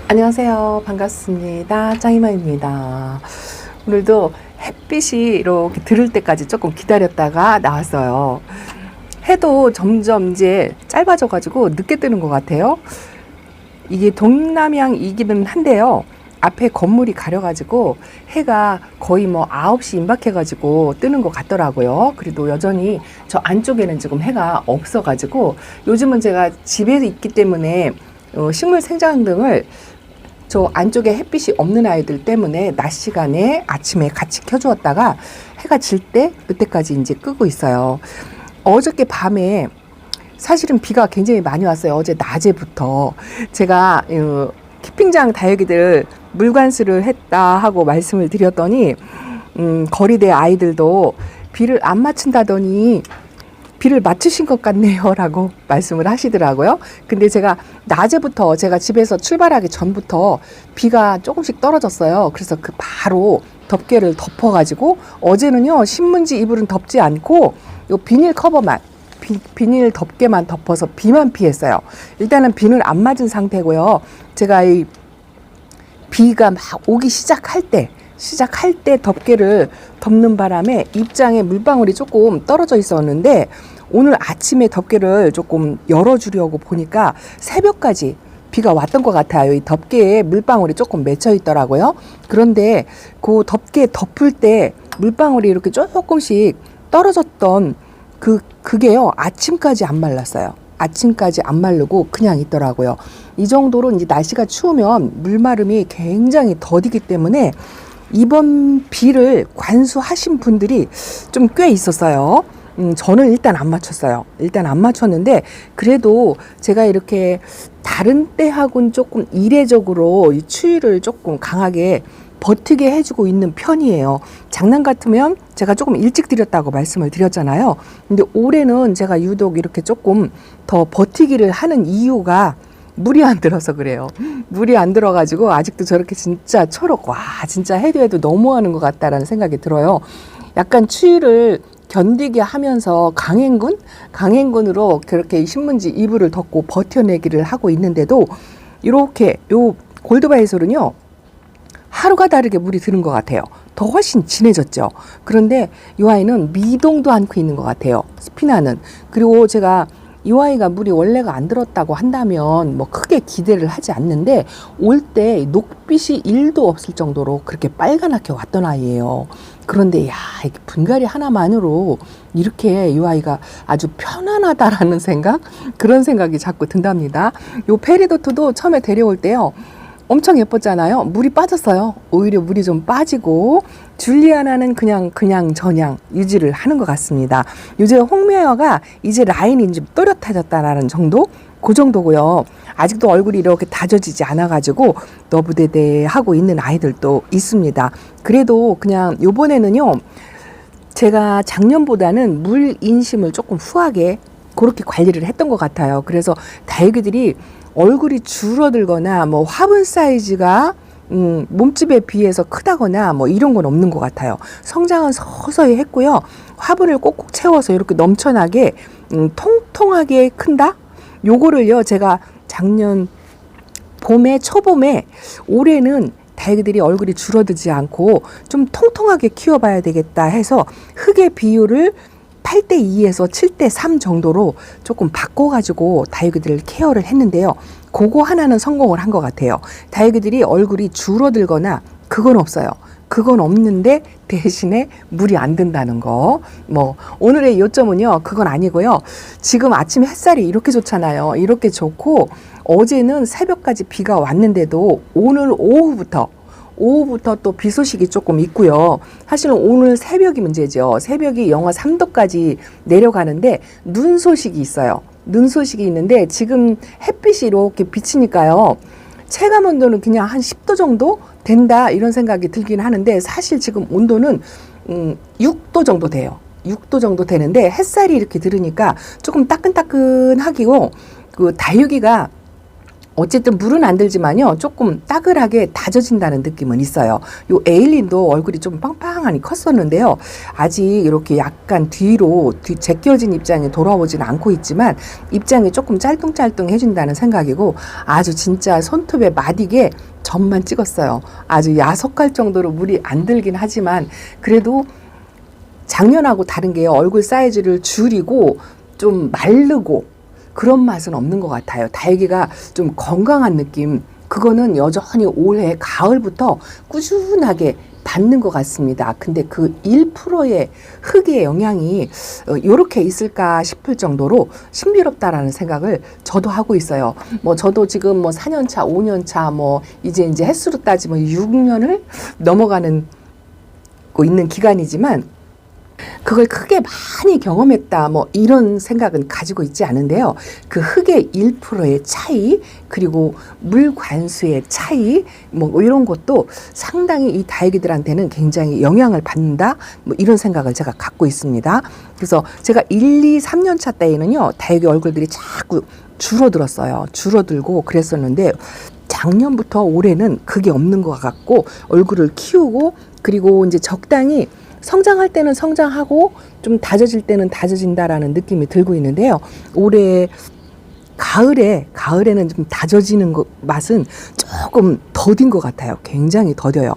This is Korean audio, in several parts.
안녕하세요. 반갑습니다. 짱이마입니다. 오늘도 햇빛이 이렇게 들을 때까지 조금 기다렸다가 나왔어요. 해도 점점 이제 짧아져가지고 늦게 뜨는 것 같아요. 이게 동남향이기는 한데요. 앞에 건물이 가려가지고 해가 거의 뭐 9시 임박해가지고 뜨는 것 같더라고요. 그래도 여전히 저 안쪽에는 지금 해가 없어가지고 요즘은 제가 집에 있기 때문에 식물 생장 등을 저 안쪽에 햇빛이 없는 아이들 때문에 낮 시간에 아침에 같이 켜주었다가 해가 질 때 그때까지 이제 끄고 있어요. 어저께 밤에 사실은 비가 굉장히 많이 왔어요. 어제 낮에부터 제가 키핑장 다육이들 물관수를 했다 하고 말씀을 드렸더니 거리대 아이들도 비를 안 맞춘다더니 비를 맞추신 것 같네요 라고 말씀을 하시더라고요. 근데 제가 낮에부터 제가 집에서 출발하기 전부터 비가 조금씩 떨어졌어요. 그래서 그 바로 덮개를 덮어가지고 어제는요 신문지 이불은 덮지 않고 요 비닐 커버만 비닐 덮개만 덮어서 비만 피했어요. 일단은 비는 안 맞은 상태고요. 제가 이 비가 막 오기 시작할 때 덮개를 덮는 바람에 입장에 물방울이 조금 떨어져 있었는데 오늘 아침에 덮개를 조금 열어주려고 보니까 새벽까지 비가 왔던 것 같아요. 이 덮개에 물방울이 조금 맺혀 있더라고요. 그런데 그 덮개 덮을 때 물방울이 이렇게 조금씩 떨어졌던 그게요 아침까지 안 말랐어요. 아침까지 안 마르고 그냥 있더라고요. 이 정도로 이제 날씨가 추우면 물마름이 굉장히 더디기 때문에 이번 비를 관수하신 분들이 좀 꽤 있었어요. 저는 일단 안 맞췄어요. 일단 안 맞췄는데 그래도 제가 이렇게 다른 때하고는 조금 이례적으로 이 추위를 조금 강하게 버티게 해주고 있는 편이에요. 작년 같으면 제가 조금 일찍 드렸다고 말씀을 드렸잖아요. 근데 올해는 제가 유독 이렇게 조금 더 버티기를 하는 이유가 물이 안 들어서 그래요. 물이 안 들어가지고 아직도 저렇게 진짜 초록, 와, 진짜 해도 너무하는 것 같다라는 생각이 들어요. 약간 추위를 견디게 하면서 강행군으로 그렇게 신문지 이불을 덮고 버텨내기를 하고 있는데도 이렇게 요 골드바이솔은요 하루가 다르게 물이 드는 것 같아요. 더 훨씬 진해졌죠. 그런데 이 아이는 미동도 않고 있는 것 같아요. 스피나는. 그리고 제가 이 아이가 물이 원래가 안 들었다고 한다면 뭐 크게 기대를 하지 않는데 올 때 녹빛이 1도 없을 정도로 그렇게 빨간하게 왔던 아이예요. 그런데 야, 이게 분갈이 하나만으로 이렇게 이 아이가 아주 편안하다라는 생각? 그런 생각이 자꾸 든답니다. 요 페리도트도 처음에 데려올 때요. 엄청 예뻤잖아요. 물이 빠졌어요. 오히려 물이 좀 빠지고 줄리아나는 그냥 저냥 유지를 하는 것 같습니다. 요새 홍매화가 이제 라인이 좀 또렷해졌다라는 정도? 그 정도고요. 아직도 얼굴이 이렇게 다져지지 않아가지고 너부대대하고 있는 아이들도 있습니다. 그래도 그냥 요번에는요. 제가 작년보다는 물 인심을 조금 후하게 그렇게 관리를 했던 것 같아요. 그래서 다육이들이 얼굴이 줄어들거나 뭐 화분 사이즈가 몸집에 비해서 크다거나 뭐 이런 건 없는 것 같아요. 성장은 서서히 했고요. 화분을 꼭꼭 채워서 이렇게 넘쳐나게 통통하게 큰다? 요거를요 제가 작년 초봄에 올해는 다육이들이 얼굴이 줄어들지 않고 좀 통통하게 키워봐야 되겠다 해서 흙의 비율을 8:2에서 7:3 정도로 조금 바꿔가지고 다육이들을 케어를 했는데요. 그거 하나는 성공을 한 것 같아요. 다육이들이 얼굴이 줄어들거나 그건 없어요. 그건 없는데 대신에 물이 안 든다는 거. 뭐 오늘의 요점은요. 그건 아니고요. 지금 아침 햇살이 이렇게 좋잖아요. 이렇게 좋고 어제는 새벽까지 비가 왔는데도 오늘 오후부터 또 비 소식이 조금 있고요. 사실은 오늘 새벽이 문제죠. 새벽이 영하 3도까지 내려가는데 눈 소식이 있어요. 눈 소식이 있는데 지금 햇빛이 이렇게 비치니까요. 체감 온도는 그냥 한 10도 정도 된다 이런 생각이 들긴 하는데 사실 지금 온도는 6도 정도 돼요. 6도 정도 되는데 햇살이 이렇게 들으니까 조금 따끈따끈하기고 그 다육이가 어쨌든 물은 안 들지만요. 조금 따글하게 다져진다는 느낌은 있어요. 요 에일린도 얼굴이 좀 빵빵하니 컸었는데요. 아직 이렇게 약간 뒤로 제껴진 입장에 돌아오진 않고 있지만 입장이 조금 짤뚱짤뚱해진다는 생각이고 아주 진짜 손톱에 마디게 점만 찍었어요. 아주 야속할 정도로 물이 안 들긴 하지만 그래도 작년하고 다른 게 얼굴 사이즈를 줄이고 좀 마르고 그런 맛은 없는 것 같아요. 달기가 좀 건강한 느낌. 그거는 여전히 올해 가을부터 꾸준하게 받는 것 같습니다. 근데 그 1%의 흙의 영향이 이렇게 있을까 싶을 정도로 신비롭다라는 생각을 저도 하고 있어요. 뭐 저도 지금 뭐 4년 차, 5년 차, 뭐 이제 횟수로 따지면 6년을 넘어가는 있는 기간이지만 그걸 크게 많이 경험했다 뭐 이런 생각은 가지고 있지 않은데요. 그 흙의 1%의 차이 그리고 물 관수의 차이 뭐 이런 것도 상당히 이 다육이들한테는 굉장히 영향을 받는다 뭐 이런 생각을 제가 갖고 있습니다. 그래서 제가 1, 2, 3년 차 때에는요. 다육이 얼굴들이 자꾸 줄어들었어요. 줄어들고 그랬었는데 작년부터 올해는 그게 없는 것 같고 얼굴을 키우고 그리고 이제 적당히 성장할 때는 성장하고 좀 다져질 때는 다져진다라는 느낌이 들고 있는데요. 올해 가을에는 좀 다져지는 맛은 조금 더딘 것 같아요. 굉장히 더뎌요.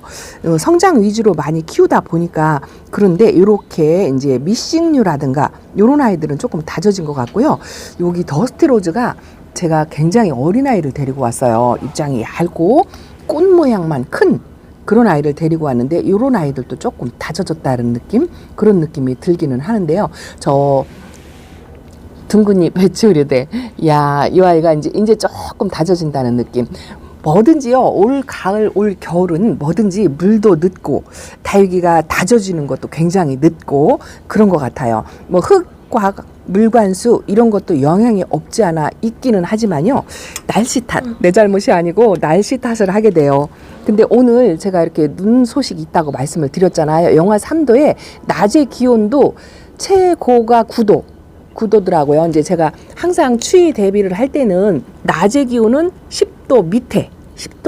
성장 위주로 많이 키우다 보니까 그런데 이렇게 이제 미싱류라든가 이런 아이들은 조금 다져진 것 같고요. 여기 더스티 로즈가 제가 굉장히 어린 아이를 데리고 왔어요. 입장이 얇고 꽃 모양만 큰 그런 아이를 데리고 왔는데 이런 아이들도 조금 다져졌다는 느낌 그런 느낌이 들기는 하는데요. 저 둥근잎 배치우려대 야, 이 아이가 이제 조금 다져진다는 느낌. 뭐든지요. 올 가을, 올 겨울은 뭐든지 물도 늦고 다육이가 다져지는 것도 굉장히 늦고 그런 것 같아요. 뭐 흙과 물관수 이런 것도 영향이 없지 않아 있기는 하지만요. 날씨 탓, 내 잘못이 아니고 날씨 탓을 하게 돼요. 근데 오늘 제가 이렇게 눈 소식이 있다고 말씀을 드렸잖아요. 영하 3도에 낮의 기온도 최고가 9도더라고요. 이제 제가 항상 추위 대비를 할 때는 낮의 기온은 10도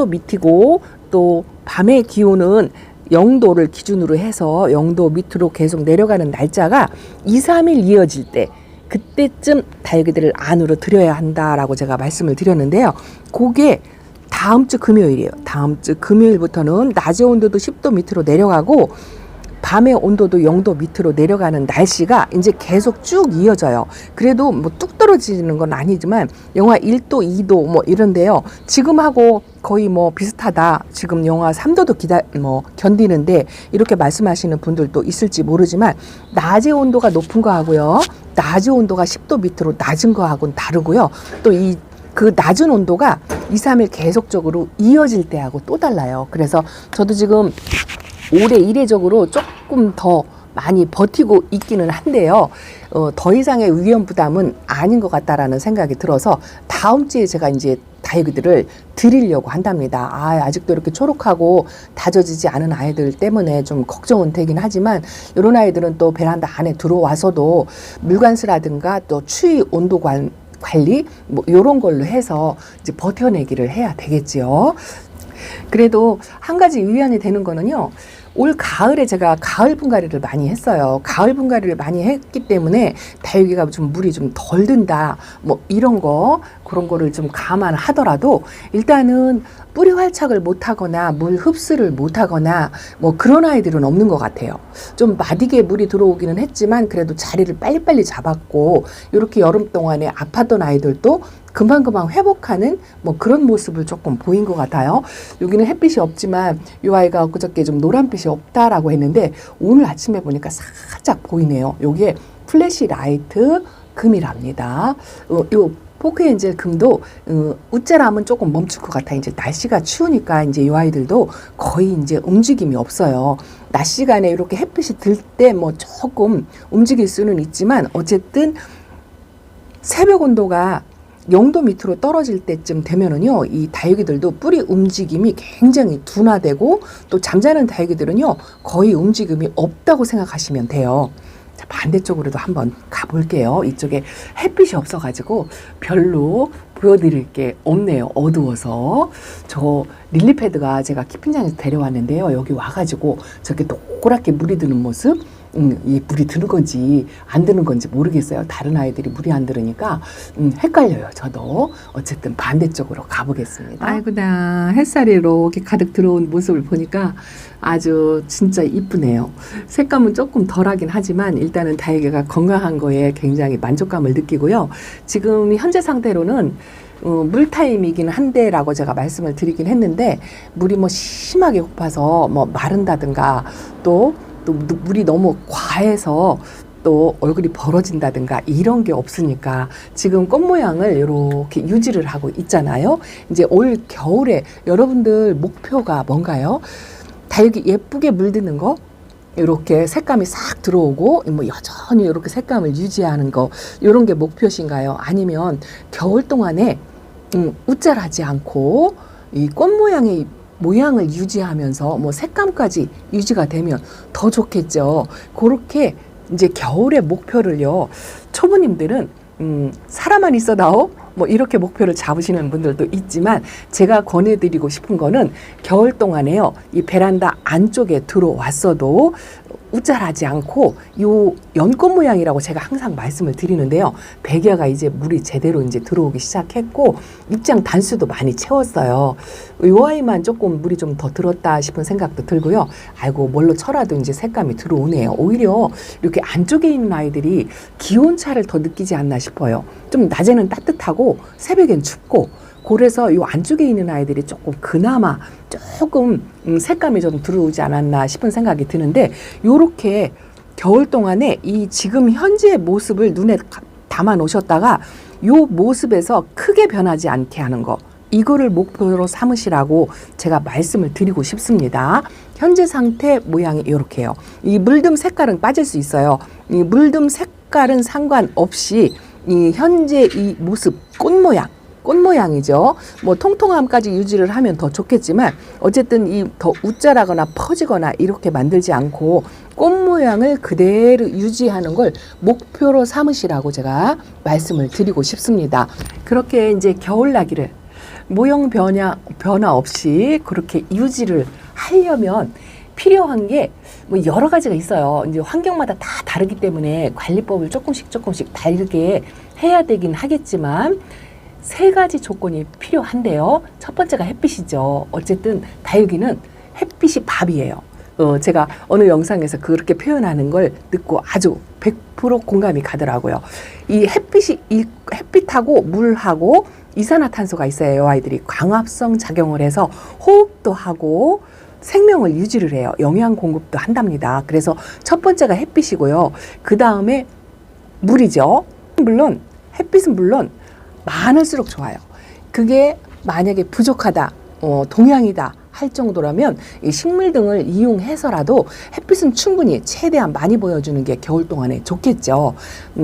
밑이고 또 밤의 기온은 0도를 기준으로 해서 0도 밑으로 계속 내려가는 날짜가 2, 3일 이어질 때 그때쯤 다육이들을 안으로 들여야 한다라고 제가 말씀을 드렸는데요. 그게 다음 주 금요일이에요. 다음 주 금요일부터는 낮의 온도도 10도 밑으로 내려가고 밤의 온도도 0도 밑으로 내려가는 날씨가 이제 계속 쭉 이어져요. 그래도 뭐 뚝 떨어지는 건 아니지만 영하 1도, 2도 뭐 이런데요. 지금하고 거의 뭐 비슷하다. 지금 영하 3도도 견디는데 이렇게 말씀하시는 분들도 있을지 모르지만 낮의 온도가 높은 거하고요. 낮의 온도가 10도 밑으로 낮은 거하고는 다르고요. 또 그 낮은 온도가 2, 3일 계속적으로 이어질 때하고 또 달라요. 그래서 저도 지금 올해 이례적으로 조금 더 많이 버티고 있기는 한데요. 더 이상의 위험 부담은 아닌 것 같다라는 생각이 들어서 다음 주에 제가 이제 다육이들을 드리려고 한답니다. 아직도 이렇게 초록하고 다져지지 않은 아이들 때문에 좀 걱정은 되긴 하지만 이런 아이들은 또 베란다 안에 들어와서도 물관수라든가 또 추위 온도 관리 뭐 이런 걸로 해서 이제 버텨내기를 해야 되겠지요. 그래도 한 가지 위안이 되는 거는요. 올 가을에 제가 가을 분갈이를 많이 했어요. 가을 분갈이를 많이 했기 때문에 다육이가 좀 물이 좀 덜 든다. 뭐 이런 그런 거를 좀 감안하더라도 일단은 뿌리 활착을 못하거나 물 흡수를 못하거나 뭐 그런 아이들은 없는 것 같아요. 좀 마디게 물이 들어오기는 했지만 그래도 자리를 빨리빨리 잡았고 이렇게 여름 동안에 아팠던 아이들도 금방금방 회복하는 뭐 그런 모습을 조금 보인 것 같아요. 여기는 햇빛이 없지만 이 아이가 엊그저께 좀 노란빛이 없다라고 했는데 오늘 아침에 보니까 살짝 보이네요. 요게 플래시 라이트 금이랍니다. 요 포크엔젤 금도 우째람은 조금 멈출 것 같아요. 이제 날씨가 추우니까 이제 이 아이들도 거의 이제 움직임이 없어요. 낮 시간에 이렇게 햇빛이 들 때 뭐 조금 움직일 수는 있지만 어쨌든 새벽 온도가 0도 밑으로 떨어질 때쯤 되면은요, 이 다육이들도 뿌리 움직임이 굉장히 둔화되고 또 잠자는 다육이들은요, 거의 움직임이 없다고 생각하시면 돼요. 반대쪽으로도 한번 가볼게요. 이쪽에 햇빛이 없어가지고 별로 보여드릴 게 없네요. 어두워서. 저 릴리패드가 제가 키핑장에서 데려왔는데요. 여기 와가지고 저렇게 동그랗게 물이 드는 모습, 이 물이 드는 건지 안 드는 건지 모르겠어요. 다른 아이들이 물이 안 들으니까 헷갈려요. 저도 어쨌든 반대쪽으로 가보겠습니다. 아이고나, 햇살이 이렇게 가득 들어온 모습을 보니까 아주 진짜 이쁘네요. 색감은 조금 덜하긴 하지만 일단은 다육이가 건강한 거에 굉장히 만족감을 느끼고요. 지금 현재 상태로는 물타임이긴 한데라고 제가 말씀을 드리긴 했는데, 물이 뭐 심하게 고파서 뭐 마른다든가 또 물이 너무 과해서 또 얼굴이 벌어진다든가 이런 게 없으니까 지금 꽃 모양을 이렇게 유지를 하고 있잖아요. 이제 올 겨울에 여러분들 목표가 뭔가요? 다육이 예쁘게 물드는 거, 이렇게 색감이 싹 들어오고 뭐 여전히 이렇게 색감을 유지하는 거, 이런 게 목표신가요? 아니면 겨울 동안에 웃잘하지 않고 이 꽃 모양을 유지하면서 뭐 색감까지 유지가 되면 더 좋겠죠. 그렇게 이제 겨울의 목표를요, 초보님들은 사람만 있어다오 뭐 이렇게 목표를 잡으시는 분들도 있지만, 제가 권해드리고 싶은 거는 겨울 동안에요, 이 베란다 안쪽에 들어왔어도 웃잘하지 않고 요 연꽃 모양이라고 제가 항상 말씀을 드리는데요. 백야가 이제 물이 제대로 이제 들어오기 시작했고 입장 단수도 많이 채웠어요. 요 아이만 조금 물이 좀 더 들었다 싶은 생각도 들고요. 아이고, 뭘로 쳐라도 이제 색감이 들어오네요. 오히려 이렇게 안쪽에 있는 아이들이 기온차를 더 느끼지 않나 싶어요. 좀 낮에는 따뜻하고 새벽엔 춥고, 그래서 이 안쪽에 있는 아이들이 조금 그나마 조금 색감이 좀 들어오지 않았나 싶은 생각이 드는데, 요렇게 겨울 동안에 이 지금 현재의 모습을 눈에 담아 놓으셨다가 요 모습에서 크게 변하지 않게 하는 거, 이거를 목표로 삼으시라고 제가 말씀을 드리고 싶습니다. 현재 상태 모양이 이렇게요. 이 물듬 색깔은 빠질 수 있어요. 이 물듬 색깔은 상관없이 이 현재 이 모습, 꽃 모양이죠. 뭐 통통함까지 유지를 하면 더 좋겠지만 어쨌든 이 더 웃자라거나 퍼지거나 이렇게 만들지 않고 꽃 모양을 그대로 유지하는 걸 목표로 삼으시라고 제가 말씀을 드리고 싶습니다. 그렇게 이제 겨울나기를 모형 변화 없이 그렇게 유지를 하려면 필요한 게 뭐 여러 가지가 있어요. 이제 환경마다 다 다르기 때문에 관리법을 조금씩 다르게 해야 되긴 하겠지만 3가지 조건이 필요한데요. 첫 번째가 햇빛이죠. 어쨌든 다육이는 햇빛이 밥이에요. 제가 어느 영상에서 그렇게 표현하는 걸 듣고 아주 100% 공감이 가더라고요. 이 햇빛하고 물하고 이산화탄소가 있어요. 이 아이들이 광합성 작용을 해서 호흡도 하고 생명을 유지를 해요. 영양 공급도 한답니다. 그래서 첫 번째가 햇빛이고요. 그 다음에 물이죠. 햇빛은 물론 많을수록 좋아요. 그게 만약에 부족하다, 동양이다 할 정도라면 이 식물 등을 이용해서라도 햇빛은 충분히 최대한 많이 보여주는 게 겨울 동안에 좋겠죠.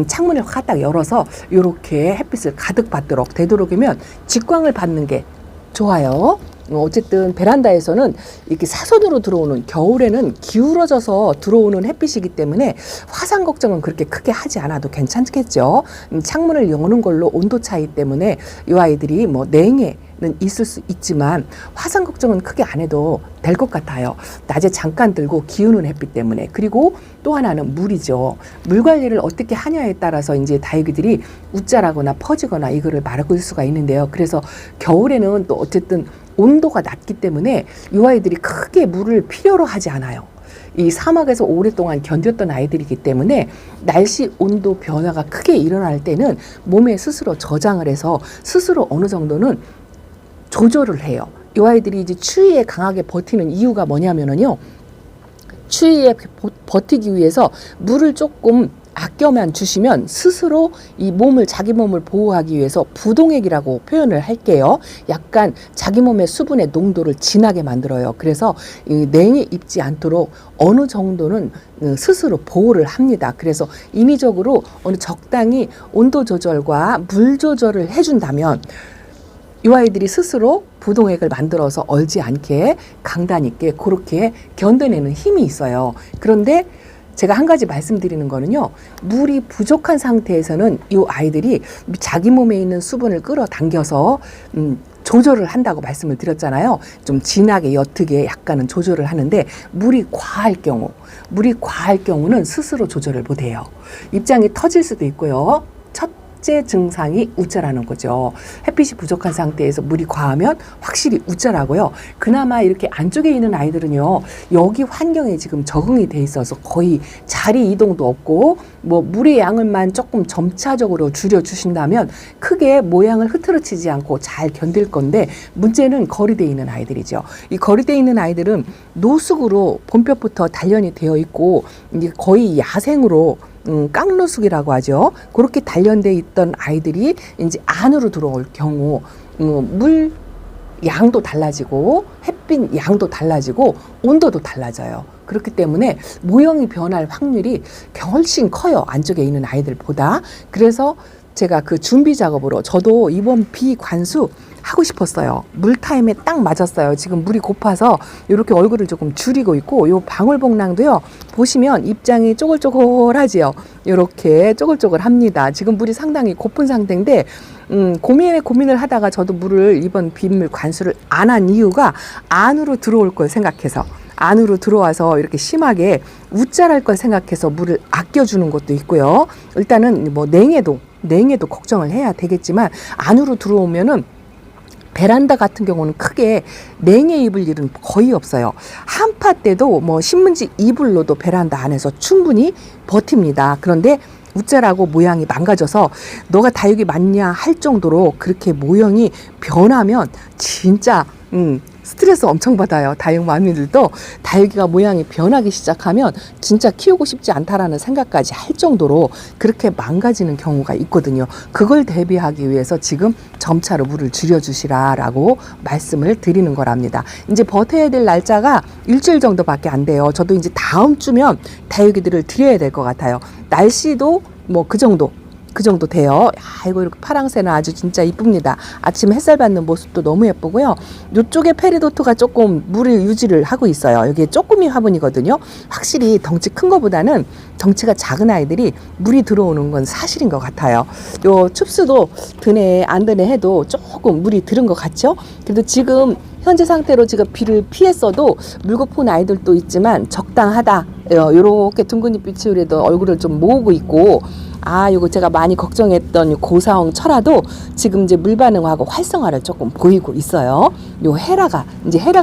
창문을 확 열어서 이렇게 햇빛을 가득 받도록 되도록이면 직광을 받는 게 좋아요. 어쨌든 베란다에서는 이렇게 사선으로 들어오는, 겨울에는 기울어져서 들어오는 햇빛이기 때문에 화상 걱정은 그렇게 크게 하지 않아도 괜찮겠죠. 창문을 여는 걸로 온도 차이 때문에 이 아이들이 뭐 냉해는 있을 수 있지만 화상 걱정은 크게 안 해도 될 것 같아요. 낮에 잠깐 들고 기우는 햇빛 때문에. 그리고 또 하나는 물이죠. 물 관리를 어떻게 하냐에 따라서 이제 다육이들이 웃자라거나 퍼지거나 이거를 막을 수가 있는데요. 그래서 겨울에는 또 어쨌든 온도가 낮기 때문에 이 아이들이 크게 물을 필요로 하지 않아요. 이 사막에서 오랫동안 견뎠던 아이들이기 때문에 날씨 온도 변화가 크게 일어날 때는 몸에 스스로 저장을 해서 스스로 어느 정도는 조절을 해요. 이 아이들이 이제 추위에 강하게 버티는 이유가 뭐냐면은요, 추위에 버티기 위해서 물을 조금 아껴만 주시면 스스로 이 자기 몸을 보호하기 위해서 부동액이라고 표현을 할게요. 약간 자기 몸의 수분의 농도를 진하게 만들어요. 그래서 냉에 입지 않도록 어느 정도는 스스로 보호를 합니다. 그래서 인위적으로 어느 적당히 온도 조절과 물 조절을 해준다면 이 아이들이 스스로 부동액을 만들어서 얼지 않게 강단 있게 그렇게 견뎌내는 힘이 있어요. 그런데 제가 한 가지 말씀드리는 거는요. 물이 부족한 상태에서는 이 아이들이 자기 몸에 있는 수분을 끌어당겨서 조절을 한다고 말씀을 드렸잖아요. 좀 진하게 옅게 약간은 조절을 하는데 물이 과할 경우는 스스로 조절을 못해요. 입장이 터질 수도 있고요. 첫째 증상이 우짜라는 거죠. 햇빛이 부족한 상태에서 물이 과하면 확실히 우짜라고요. 그나마 이렇게 안쪽에 있는 아이들은요, 여기 환경에 지금 적응이 돼 있어서 거의 자리 이동도 없고 뭐 물의 양을만 조금 점차적으로 줄여주신다면 크게 모양을 흐트러치지 않고 잘 견딜 건데, 문제는 거리돼 있는 아이들이죠. 이 거리돼 있는 아이들은 노숙으로 봄볕부터 단련이 되어 있고 이제 거의 야생으로 깡노숙이라고 하죠. 그렇게 단련돼 있던 아이들이 이제 안으로 들어올 경우 물 양도 달라지고 햇빛 양도 달라지고 온도도 달라져요. 그렇기 때문에 모형이 변할 확률이 훨씬 커요. 안쪽에 있는 아이들보다. 그래서 제가 그 준비 작업으로 저도 이번 비관수 하고 싶었어요. 물 타임에 딱 맞았어요. 지금 물이 고파서 이렇게 얼굴을 조금 줄이고 있고, 요 방울복랑도요, 보시면 입장이 쪼글쪼글하지요. 이렇게 쪼글쪼글합니다. 지금 물이 상당히 고픈 상태인데 고민을 하다가 저도 물을 이번 빗물 관수를 안 한 이유가 안으로 들어올 걸 생각해서, 안으로 들어와서 이렇게 심하게 우짤할 걸 생각해서 물을 아껴주는 것도 있고요. 일단은 뭐 냉해도 걱정을 해야 되겠지만, 안으로 들어오면은 베란다 같은 경우는 크게 냉해 입을 일은 거의 없어요. 한파 때도 뭐 신문지 이불로도 베란다 안에서 충분히 버팁니다. 그런데 우짜라고 모양이 망가져서 너가 다육이 맞냐 할 정도로 그렇게 모형이 변하면 진짜 스트레스 엄청 받아요. 다육 마미들도 다육이가 모양이 변하기 시작하면 진짜 키우고 싶지 않다라는 생각까지 할 정도로 그렇게 망가지는 경우가 있거든요. 그걸 대비하기 위해서 지금 점차로 물을 줄여주시라라고 말씀을 드리는 거랍니다. 이제 버텨야 될 날짜가 일주일 정도밖에 안 돼요. 저도 이제 다음 주면 다육이들을 드려야 될 것 같아요. 날씨도 뭐 그 정도 돼요. 아이고, 이렇게 파랑새는 아주 진짜 이쁩니다. 아침 햇살 받는 모습도 너무 예쁘고요. 이쪽에 페리도트가 조금 물을 유지를 하고 있어요. 여기 조금이 화분이거든요. 확실히 덩치 큰 거보다는 덩치가 작은 아이들이 물이 들어오는 건 사실인 것 같아요. 요 춥수도 드네 안 드네 해도 조금 물이 들은 것 같죠? 그래도 지금 현재 상태로 지금 비를 피했어도 물 고픈 아이들도 있지만 적당하다. 요렇게 둥근잎빛이 그래도 얼굴을 좀 모으고 있고, 요거 제가 많이 걱정했던 고사홍 철화도 지금 이제 물 반응하고 활성화를 조금 보이고 있어요. 요 헤라가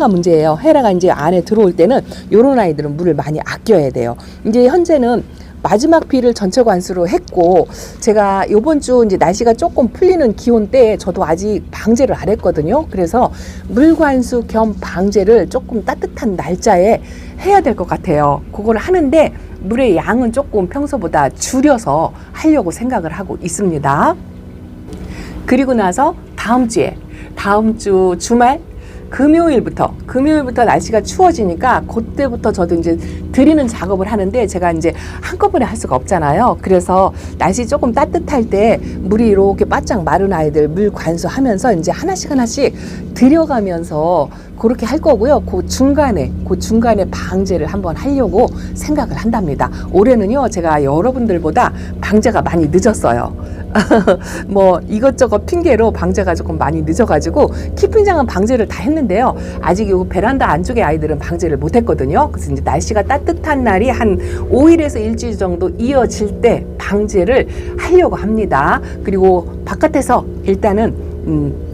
문제예요. 헤라가 이제 안에 들어올 때는 요런 아이들은 물을 많이 아껴야 돼요. 이제 현재는 마지막 비를 전체 관수로 했고, 제가 요번 주 이제 날씨가 조금 풀리는 기온 때에 저도 아직 방제를 안 했거든요. 그래서 물 관수 겸 방제를 조금 따뜻한 날짜에 해야 될 것 같아요. 그걸 하는데 물의 양은 조금 평소보다 줄여서 하려고 생각을 하고 있습니다. 그리고 나서 다음 주 주말 금요일부터 날씨가 추워지니까 그때부터 저도 이제 드리는 작업을 하는데, 제가 이제 한꺼번에 할 수가 없잖아요. 그래서 날씨 조금 따뜻할 때 물이 이렇게 바짝 마른 아이들 물 관수하면서 이제 하나씩 들여가면서 그렇게 할 거고요. 그 중간에 방제를 한번 하려고 생각을 한답니다. 올해는요, 제가 여러분들보다 방제가 많이 늦었어요. 뭐 이것저것 핑계로 방제가 조금 많이 늦어가지고 키핑장은 방제를 다 했는데요. 아직 요 베란다 안쪽에 아이들은 방제를 못했거든요. 그래서 이제 날씨가 따뜻한 날이 한 5일에서 일주일 정도 이어질 때 방제를 하려고 합니다. 그리고 바깥에서 일단은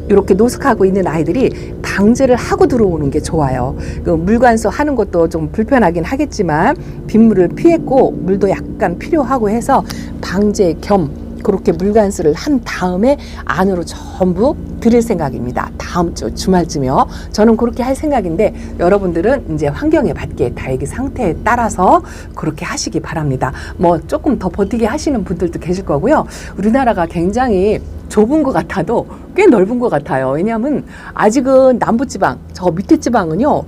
이렇게 노숙하고 있는 아이들이 방제를 하고 들어오는 게 좋아요. 그 물관수 하는 것도 좀 불편하긴 하겠지만 빗물을 피했고 물도 약간 필요하고 해서 방제 겸 그렇게 물관수를 한 다음에 안으로 전부 드릴 생각입니다. 다음 주 주말쯤이요. 저는 그렇게 할 생각인데, 여러분들은 이제 환경에 맞게 다육이 상태에 따라서 그렇게 하시기 바랍니다. 뭐 조금 더 버티게 하시는 분들도 계실 거고요. 우리나라가 굉장히 좁은 것 같아도 꽤 넓은 것 같아요. 왜냐하면 아직은 남부지방, 저 밑에 지방은요,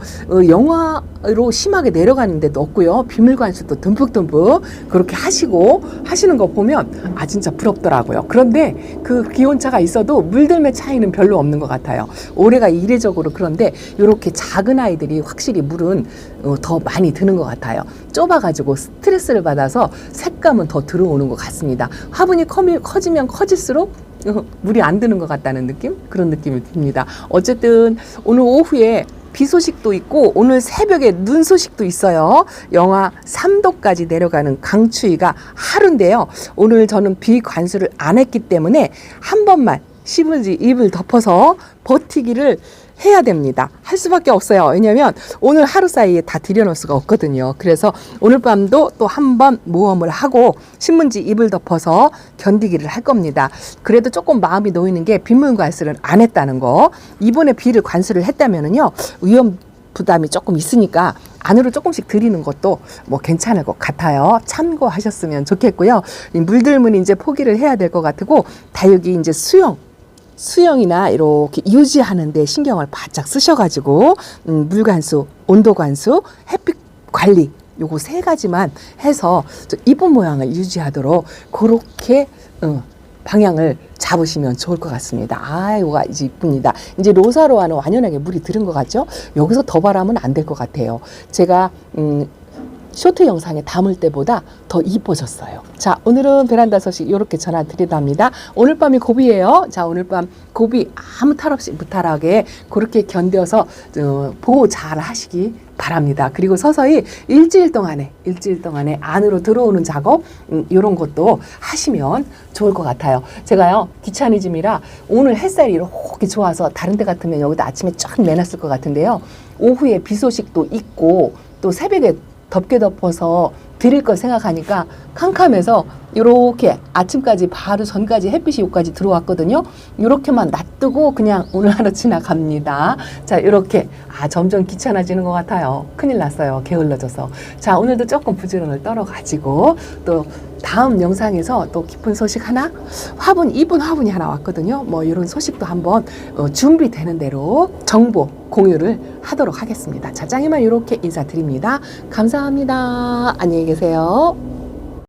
영하로 심하게 내려가는 데도 없고요. 비물관수도 듬뿍듬뿍 그렇게 하시는 거 보면 진짜 부럽더라고요. 그런데 그 기온차가 있어도 물들매 차이는 올해는 별로 없는 것 같아요. 올해가 이례적으로 그런데 이렇게 작은 아이들이 확실히 물은 더 많이 드는 것 같아요. 좁아가지고 스트레스를 받아서 색감은 더 들어오는 것 같습니다. 화분이 커지면 커질수록 물이 안 드는 것 같다는 느낌? 그런 느낌이 듭니다. 어쨌든 오늘 오후에 비 소식도 있고 오늘 새벽에 눈 소식도 있어요. 영하 3도까지 내려가는 강추위가 하루인데요. 오늘 저는 비 관수를 안 했기 때문에 한 번만 시분지 입을 덮어서 버티기를 해야 됩니다. 할 수밖에 없어요. 왜냐하면 오늘 하루 사이에 다 들여놓을 수가 없거든요. 그래서 오늘 밤도 또 한 번 모험을 하고 신문지 입을 덮어서 견디기를 할 겁니다. 그래도 조금 마음이 놓이는 게 빗물 관수를 안 했다는 거. 이번에 비를 관수를 했다면은요, 위험 부담이 조금 있으니까 안으로 조금씩 들이는 것도 뭐 괜찮을 것 같아요. 참고하셨으면 좋겠고요. 이 물들면 이제 포기를 해야 될 것 같고, 다육이 이제 수영이나 이렇게 유지하는 데 신경을 바짝 쓰셔가지고 물 관수, 온도 관수, 햇빛 관리 요거 3가지만 해서 이쁜 모양을 유지하도록 그렇게 방향을 잡으시면 좋을 것 같습니다. 이거가 이제 이쁩니다. 이제 로사로아는 완연하게 물이 들은 것 같죠? 여기서 더 바라면 안 될 것 같아요. 제가 쇼트 영상에 담을 때보다 더 이뻐졌어요. 자, 오늘은 베란다 소식 이렇게 전해드리다 합니다. 오늘 밤이 고비예요. 자, 오늘 밤 고비 아무 탈 없이 무탈하게 그렇게 견뎌서 보호 잘 하시기 바랍니다. 그리고 서서히 일주일 동안에 안으로 들어오는 작업 이런 것도 하시면 좋을 것 같아요. 제가요 귀차니즘이라 오늘 햇살이 이렇게 좋아서 다른 데 같으면 여기다 아침에 쫙 내놨을 것 같은데요. 오후에 비 소식도 있고 또 새벽에 덥게 덮어서 드릴 걸 생각하니까 캄캄해서 이렇게 아침까지 바로 전까지 햇빛이 여기까지 들어왔거든요. 이렇게만 놔두고 그냥 오늘 하루 지나갑니다. 자, 이렇게 점점 귀찮아지는 것 같아요. 큰일 났어요. 게을러져서. 자, 오늘도 조금 부지런을 떨어가지고 또 다음 영상에서 또 기쁜 소식 하나, 이쁜 화분이 하나 왔거든요. 뭐 이런 소식도 한번 준비되는 대로 정보 공유를 하도록 하겠습니다. 자, 짱이만 이렇게 인사드립니다. 감사합니다. 안녕히 계세요.